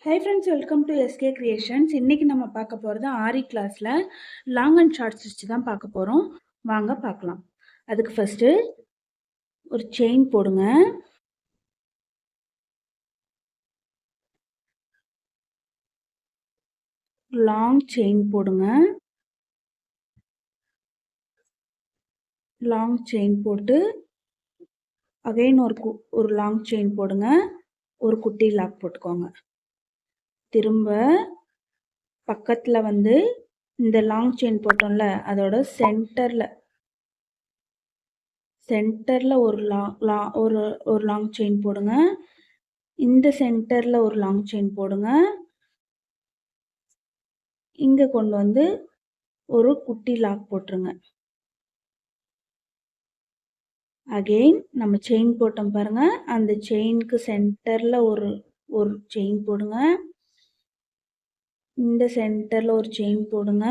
Hi friends, welcome to SK creations. இன்றைக்கி நம்ம பார்க்க போகிறது ஆரி கிளாஸில் லாங் அண்ட் ஷார்ட் ஸ்டிச் தான் பார்க்க போகிறோம். வாங்க பார்க்கலாம். அதுக்கு ஃபஸ்ட்டு ஒரு செயின் போடுங்க. லாங் செயின் போடுங்க. லாங் செயின் போட்டு அகைன் ஒரு லாங் செயின் போடுங்க. ஒரு குட்டி லாக் போட்டுக்கோங்க. திரும்ப பக்கத்தில் இந்த லாங் செயின் போட்டோம்ல, அதோட சென்டரில் ஒரு லாங் செயின் போடுங்க. இந்த சென்டரில் ஒரு லாங் செயின் போடுங்க. இங்கே கொண்டு ஒரு குட்டி லாக் போட்டுருங்க. அகெயின் நம்ம செயின் போட்டோம் பாருங்க, அந்த செயினுக்கு சென்டரில் ஒரு செயின் போடுங்க. இந்த சென்டரில் ஒரு செயின் போடுங்க.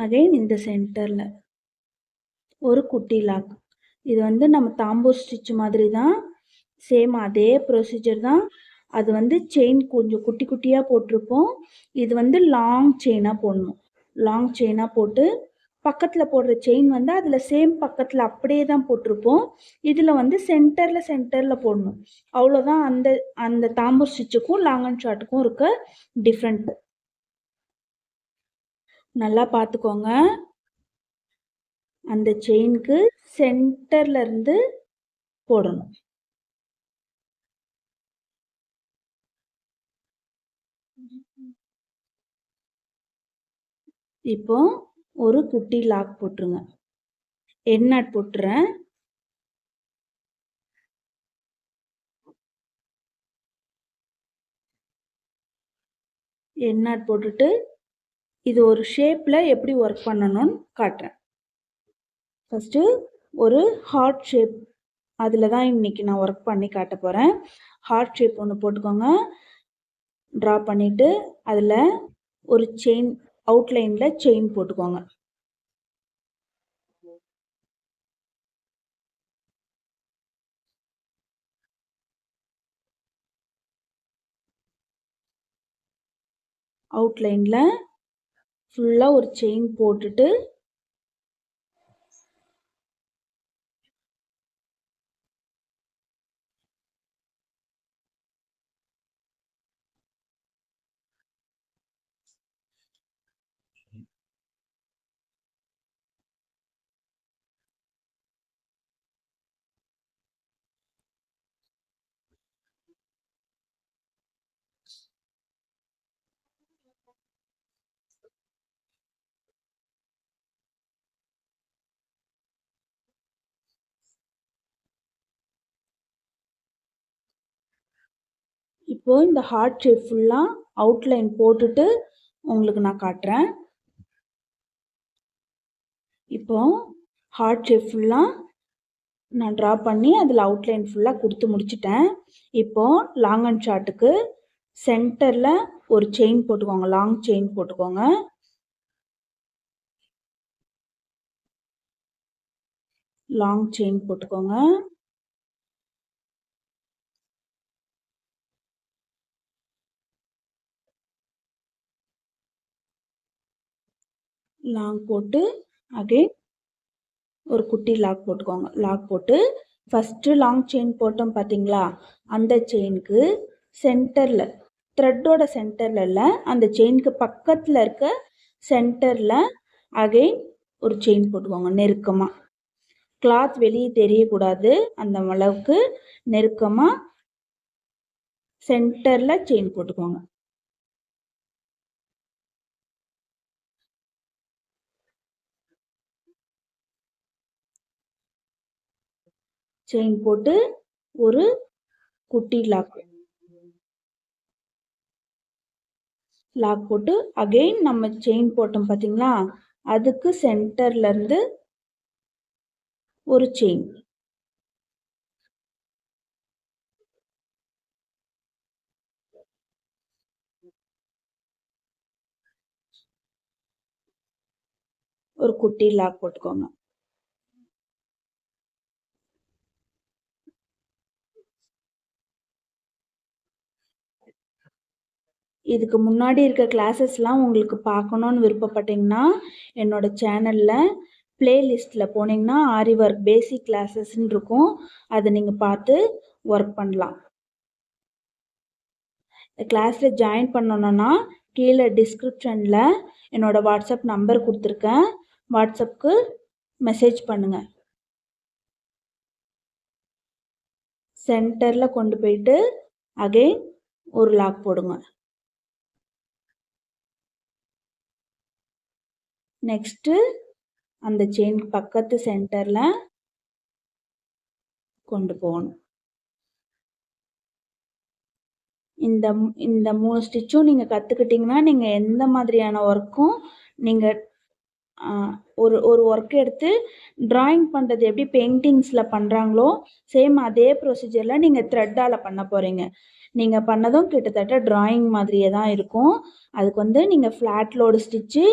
அகெயின் இந்த சென்டரில் ஒரு குட்டி லாக். இது நம்ம தாம்பூர் ஸ்டிச் மாதிரி தான், சேம் அதே ப்ரொசீஜர் தான். அது செயின் கொஞ்சம் குட்டி குட்டியாக போட்டிருப்போம். இது லாங் செயினாக போடணும். லாங் செயினாக போட்டு பக்கத்தில் போடுற செயின் அதில் சேம் பக்கத்தில் அப்படியே தான் போட்டிருப்போம். இதில் சென்டரில் போடணும். அவ்வளோதான். அந்த தாம்பூர் ஸ்டிச்சுக்கும் லாங் அண்ட் ஷார்ட்டுக்கும் இருக்க டிஃப்ரெண்ட். நல்லா பார்த்துக்கோங்க. அந்த செயினுக்கு சென்டர்ல இருந்து போடணும். இப்போ ஒரு குட்டி லாக் போட்டுருங்க. எண்ட் நாட் போட்டுறேன். எண்ட் நாட் போட்டுட்டு இது ஒரு ஷேப்பில் எப்படி ஒர்க் பண்ணணும்னு காட்டுறேன். ஃபஸ்ட்டு ஒரு ஹார்ட் ஷேப், அதில் தான் இன்னைக்கு நான் ஒர்க் பண்ணி காட்ட போகிறேன். ஹார்ட் ஷேப் ஒன்று போட்டுக்கோங்க. ட்ரா பண்ணிவிட்டு அதில் ஒரு செயின், அவுட்லைனில் செயின் போட்டுக்கோங்க. அவுட்லைனில் ஃபுல்லாக ஒரு செயின் போட்டுட்டு இப்போ இந்த ஹார்ட் ஷேப் ஃபுல்லாக அவுட்லைன் போட்டுட்டு உங்களுக்கு நான் காட்டுறேன். இப்போ ஹார்ட் ஷேப் ஃபுல்லாக நான் ட்ரா பண்ணி அதில் அவுட்லைன் ஃபுல்லாக கொடுத்து முடிச்சிட்டேன். இப்போ லாங் அண்ட் ஷார்ட்டுக்கு சென்டரில் ஒரு செயின் போட்டுக்கோங்க. லாங் செயின் போட்டுக்கோங்க. லாங் செயின் போட்டுக்கோங்க. லாங் போட்டு அகைன் ஒரு குட்டி லாக் போட்டுக்கோங்க. லாக் போட்டு ஃபஸ்ட்டு லாங் செயின் போட்டோம் பார்த்தீங்களா, அந்த செயினுக்கு சென்டரில், த்ரெட்டோட சென்டரில் இல்லை, அந்த செயினுக்கு பக்கத்தில் இருக்க சென்டரில் அகைன் ஒரு செயின் போட்டுக்கோங்க. நெருக்கமாக, கிளாத் வெளியே தெரியக்கூடாது, அந்த அளவுக்கு நெருக்கமாக சென்டரில் செயின் போட்டுக்கோங்க. செயின் போட்டு ஒரு குட்டி லாக் போட்டு அகைன் நம்ம செயின் போட்டோம் பார்த்தீங்களா, அதுக்கு சென்டர்ல இருந்து ஒரு செயின். ஒரு குட்டி லாக் போட்டுக்கோங்க. இதுக்கு முன்னாடி இருக்க கிளாஸஸ்லாம் உங்களுக்கு பார்க்கணுன்னு விருப்பப்பட்டீங்கன்னா என்னோட சேனலில் பிளேலிஸ்ட்டில் போனீங்கன்னா ஆரி ஒர்க் பேசிக் கிளாஸஸ்ன்னு இருக்கும். அதை நீங்கள் பார்த்து ஒர்க் பண்ணலாம். இந்த கிளாஸில் ஜாயின் பண்ணணுன்னா கீழே டிஸ்கிரிப்ஷனில் என்னோட வாட்ஸ்அப் நம்பர் கொடுத்துருக்கேன். வாட்ஸ்அப்புக்கு மெசேஜ் பண்ணுங்கள். சென்டரில் கொண்டு போயிட்டு அகைன் ஒரு லாக் போடுங்க. நெக்ஸ்ட்டு அந்த செயின் பக்கத்து சென்டரில் கொண்டு போகணும். இந்த இந்த 3 ஸ்டிச்சும் நீங்கள் கற்றுக்கிட்டிங்கன்னா நீங்கள் எந்த மாதிரியான ஒர்க்கும் நீங்கள் ஒரு ஒரு ஒர்க் எடுத்து ட்ராயிங் பண்ணுறது எப்படி பெயிண்டிங்ஸில் பண்ணுறாங்களோ சேம் அதே ப்ரொசீஜரில் நீங்கள் த்ரெட்டால் பண்ண போகிறீங்க. நீங்கள் பண்ணதும் கிட்டத்தட்ட ட்ராயிங் மாதிரியே தான் இருக்கும். அதுக்கு வந்து நீங்கள் ஃப்ளாட் லோடு ஸ்டிச்சு,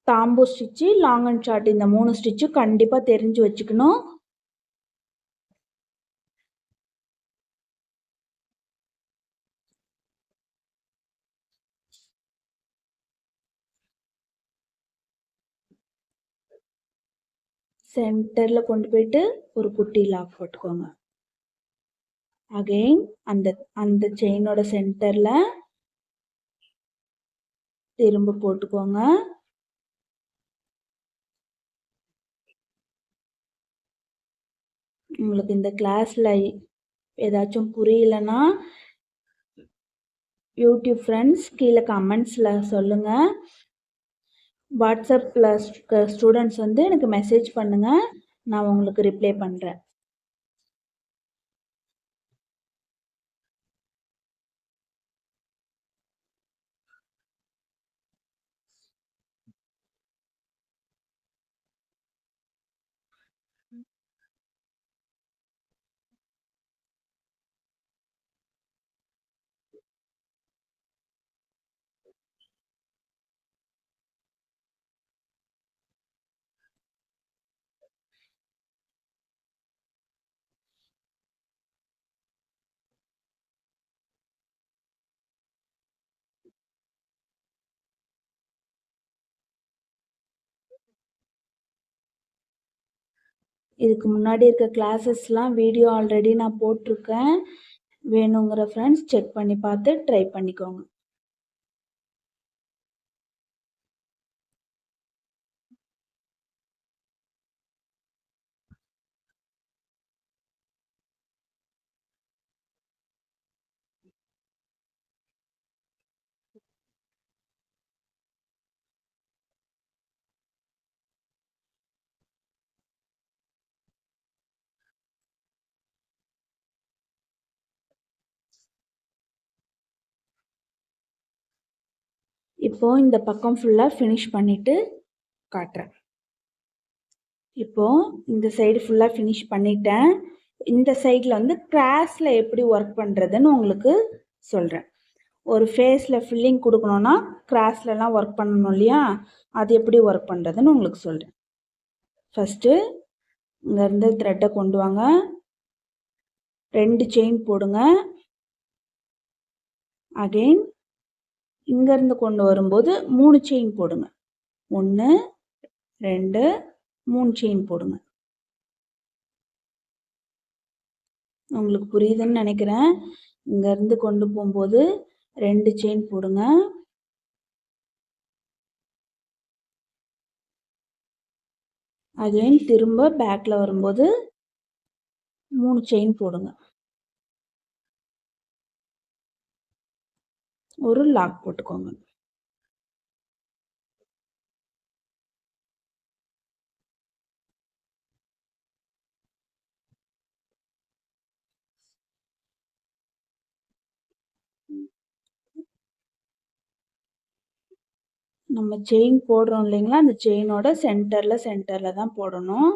தாம்பூ ஸ்டிச்சு, லாங் அண்ட் ஷார்ட் இந்த 3 ஸ்டிச்சும் கண்டிப்பாக தெரிஞ்சு வச்சுக்கணும். சென்டரில் கொண்டு போயிட்டு ஒரு குட்டி லாக் போட்டுக்கோங்க. அகெயின் அந்த அந்த செயினோட சென்டரில் திரும்ப போட்டுக்கோங்க. உங்களுக்கு இந்த கிளாஸில் ஏதாச்சும் புரியலன்னா யூடியூப் ஃப்ரெண்ட்ஸ் கீழே கமெண்ட்ஸில் சொல்லுங்கள். வாட்ஸ்அப்பில் ஸ்டூடெண்ட்ஸ் வந்து எனக்கு மெசேஜ் பண்ணுங்கள், நான் உங்களுக்கு ரிப்ளை பண்ணுறேன். இதுக்கு முன்னாடி இருக்க கிளாஸஸ்லாம் வீடியோ ஆல்ரெடி நான் போட்டிருக்கேன். வேணுங்கிற ஃப்ரெண்ட்ஸ் செக் பண்ணி பார்த்து ட்ரை பண்ணிக்கோங்க. இப்போ இந்த பக்கம் ஃபுல்லாக ஃபினிஷ் பண்ணிவிட்டு காட்டுறேன். இப்போ இந்த சைடு ஃபுல்லாக ஃபினிஷ் பண்ணிட்டேன். இந்த சைடில் வந்து கிராஸில் எப்படி ஒர்க் பண்ணுறதுன்னு உங்களுக்கு சொல்கிறேன். ஒரு ஃபேஸில் ஃபில்லிங் கொடுக்கணுன்னா கிராஸ்லலாம் ஒர்க் பண்ணணும் இல்லையா, அது எப்படி ஒர்க் பண்ணுறதுன்னு உங்களுக்கு சொல்கிறேன். ஃபஸ்ட்டு இங்கேருந்து த்ரெட்டை கொண்டு வாங்க, 2 செயின் போடுங்க. அகெயின் இங்கேருந்து கொண்டு வரும்போது 3 செயின் போடுங்க. 1 2 3 செயின் போடுங்க. உங்களுக்கு புரியுதுன்னு நினைக்கிறேன். இங்கேருந்து கொண்டு போகும்போது 2 செயின் போடுங்க. அகெயின் திரும்ப பேக்கில் வரும்போது 3 செயின் போடுங்க. ஒரு லாக் போட்டுக்கோங்க. நம்ம செயின் போடுறோம் இல்லைங்களா, அந்த செயினோட சென்டரில் தான் போடணும்.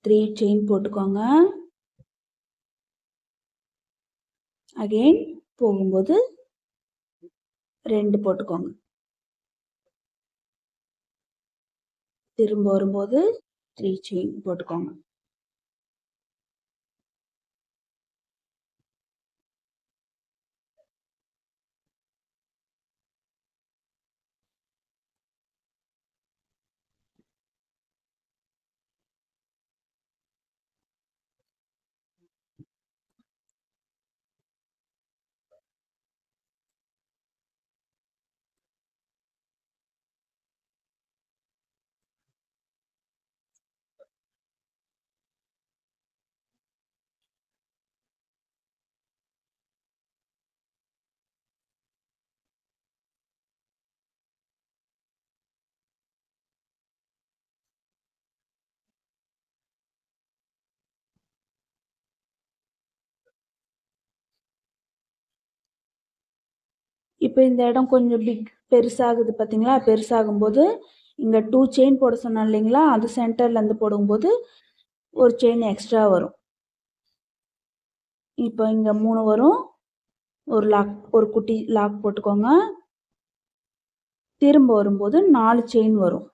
த்ரீ செயின் போட்டுக்கோங்க. அகெயின் போகும்போது 2 போட்டுக்கோங்க. திரும்ப வரும்போது 3 செயின் போட்டுக்கோங்க. இப்போ இந்த இடம் கொஞ்சம் பெருசாகுது பார்த்தீங்களா? பெருசாகும்போது இங்கே 2 செயின் போட சொன்னேன் இல்லைங்களா? அது சென்டர்லேருந்து போடும்போது ஒரு செயின் எக்ஸ்ட்ரா வரும். இப்போ இங்கே 3 வரும். ஒரு குட்டி லாக் போட்டுக்கோங்க. திரும்ப வரும்போது 4 செயின் வரும்.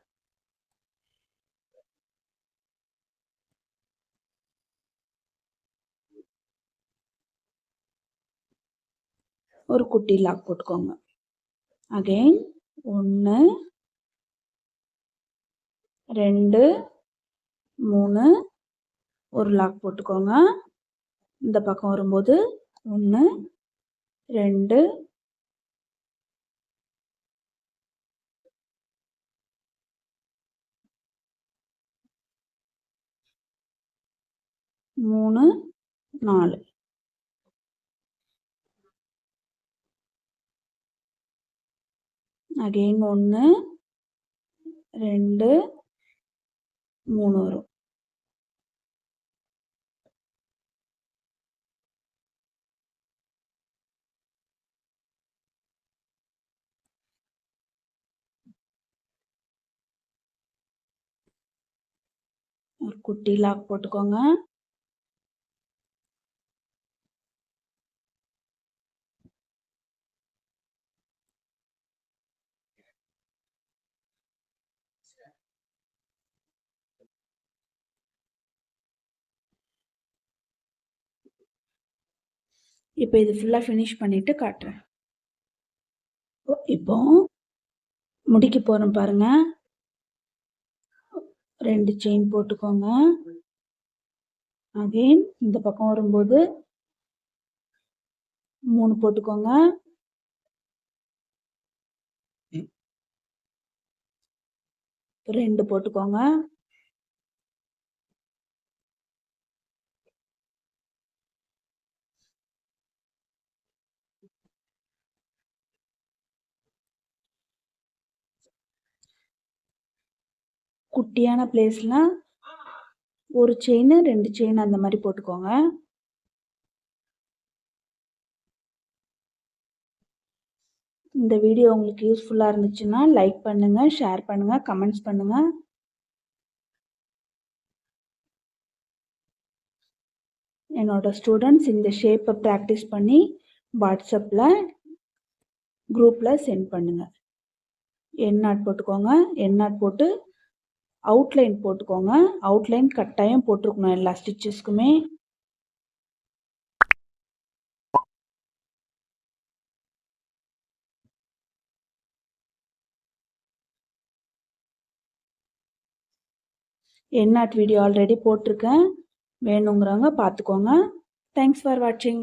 ஒரு குட்டி லாக் போட்டுக்கோங்க. அகைன் 1 2 3 ஒரு லாக் போட்டுக்கோங்க. இந்த பக்கம் வரும்போது 1 2 3 4 அகைன் 1 2 3 வரும். ஒரு குட்டி லாக் போட்டுக்கோங்க. இப்போ இது ஃபுல்லாக ஃபினிஷ் பண்ணிவிட்டு காட்டுறேன். இப்போ முடிக்க போகிறோம் பாருங்க. 2 செயின் போட்டுக்கோங்க. அகைன் இந்த பக்கம் வரும்போது 3 போட்டுக்கோங்க. ரெண்டு போட்டுக்கோங்க. குட்டியான பிளேஸ்ல ஒரு செயின் 2 செயின் அந்த மாதிரி போட்டுக்கோங்க. இந்த வீடியோ உங்களுக்கு யூஸ்ஃபுல்லாக இருந்துச்சுன்னா லைக் பண்ணுங்க, ஷேர் பண்ணுங்க, கமெண்ட்ஸ் பண்ணுங்க. என்னோட ஸ்டூடெண்ட்ஸ் இந்த ஷேப்பை ப்ராக்டிஸ் பண்ணி வாட்ஸ்அப்பில் குரூப்பில் சென்ட் பண்ணுங்க. என் நாட் போட்டுக்கோங்க. என் நாட் போட்டு அவுட்லைன் போட்டுக்கோங்க. அவுட்லைன் கட்டாயம் போட்டிருக்கணும் எல்லா ஸ்டிச்சஸ்க்குமே. என் நாட் வீடியோ ஆல்ரெடி போட்டிருக்கேன். வேணுங்கிறவங்க பார்த்துக்கோங்க. தேங்க்ஸ் ஃபார் வாட்சிங்.